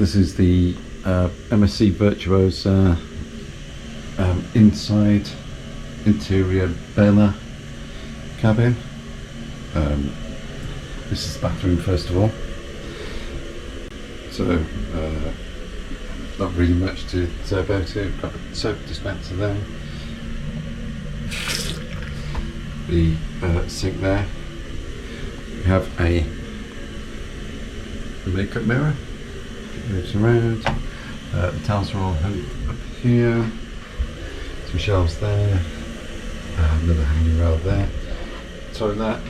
This is the MSC Virtuosa inside interior Bella cabin. This is the bathroom first of all. So not really much to say about it. Got a soap dispenser there. The sink there. We have a makeup mirror. It moves around. The towels are all hung up here. Some shelves there. Another hanging rail there. Toilet.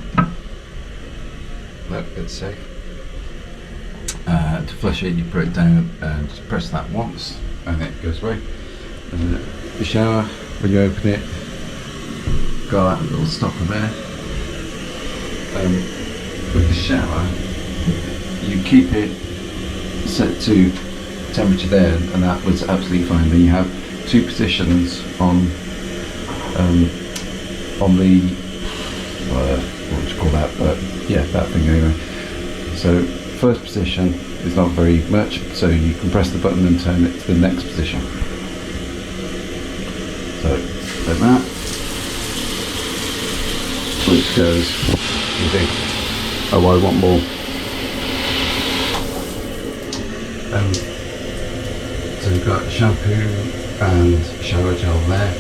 Nope, it's safe. To flush it, you put it down and just press that once, and it goes away. The shower, when you open it, got that little stopper there. With the shower, you keep it set to temperature there, and that was absolutely fine. Then you have two positions on the what would you call that? But yeah, that thing anyway. So first position is not very much, so you can press the button and turn it to the next position. So like that, which goes, you think, oh, I want more. So you've got shampoo and shower gel there.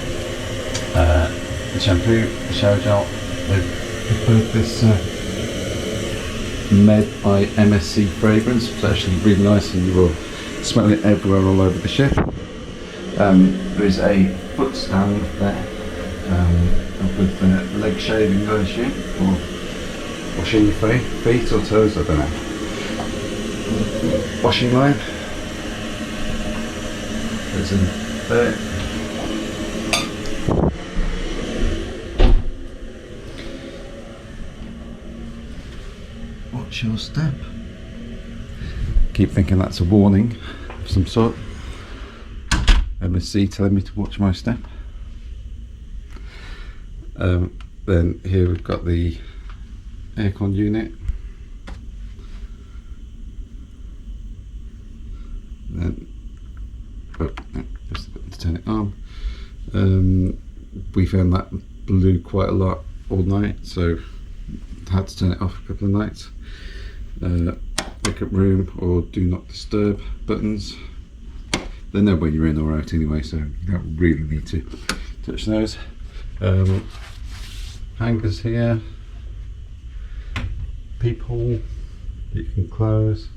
The shampoo, the shower gel, they've both this Med by MSC fragrance. It's actually really nice, and you will smell it everywhere all over the ship. There is a foot stand there with the leg shaving, I assume, or washing your feet or toes, I don't know. Washing line goes in there. Watch your step. Keep thinking that's a warning of some sort. MSC telling me to watch my step. Then here we've got the aircon unit. Then press the button to turn it on. We found that blew quite a lot all night, so had to turn it off a couple of nights. Wake up room or do not disturb buttons. They know when you're in or out anyway, so you don't really need to touch those. Hangers here. Peephole you can close.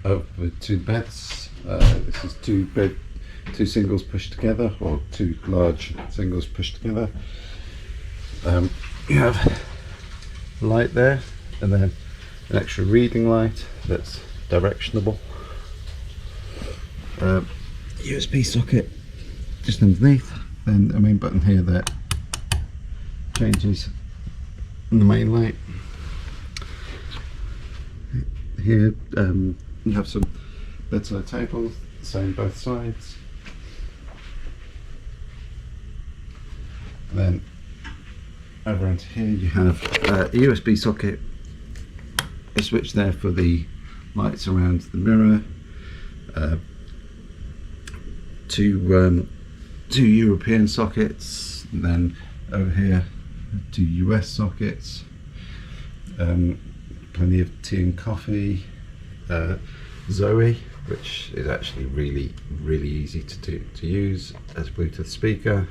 Over to the beds. This is two singles pushed together, or two large singles pushed together. You have a light there, and then an extra reading light that's directionable. USB socket just underneath, then a main button here that changes the main light. Here you have some bedside tables, the same both sides. And then over into here you have a USB socket, a switch there for the lights around the mirror, two European sockets, and then over here 2 US sockets, plenty of tea and coffee, Zoe, which is actually really easy to use as a Bluetooth speaker.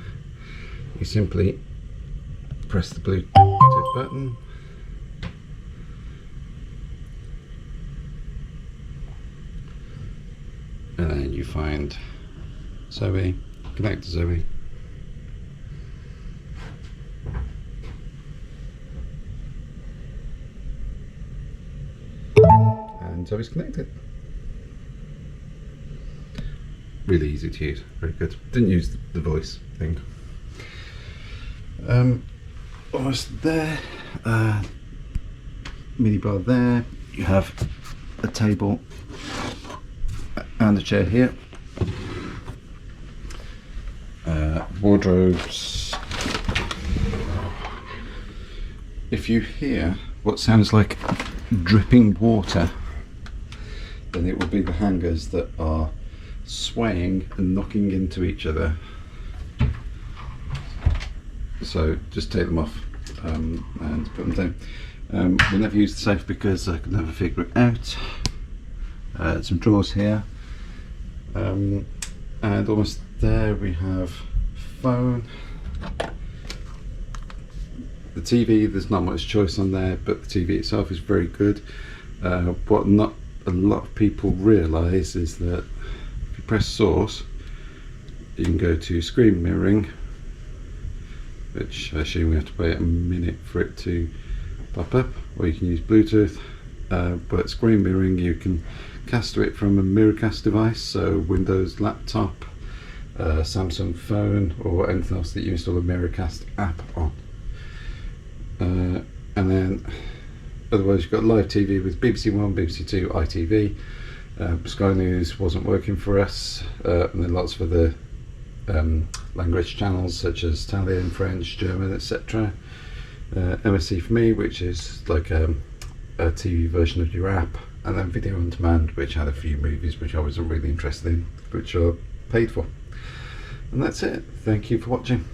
You simply press the Bluetooth button, and then you find Zoe, connect to Zoe. And Zoe's connected. Really easy to use, very good. Didn't use the voice thing. Almost there. Mini bar there. You have a table and a chair here. Wardrobes. If you hear what sounds like dripping water, then it will be the hangers that are swaying and knocking into each other. So just take them off and put them down. We'll never use the safe because I could never figure it out. Some drawers here, and almost there we have phone. The TV, there's not much choice on there, but the TV itself is very good. What not a lot of people realise is that if you press source, you can go to screen mirroring, which I assume we have to wait a minute for it to pop up, or you can use Bluetooth. But screen mirroring, you can cast to it from a Miracast device, so Windows laptop, Samsung phone, or anything else that you install a Miracast app on. And then otherwise you've got live TV with BBC One, BBC Two, ITV. Sky News wasn't working for us, and then lots of other language channels such as Italian, French, German, etc. MSC for me, which is like a TV version of your app, and then Video on Demand, which had a few movies which I wasn't really interested in, which are paid for. And that's it. Thank you for watching.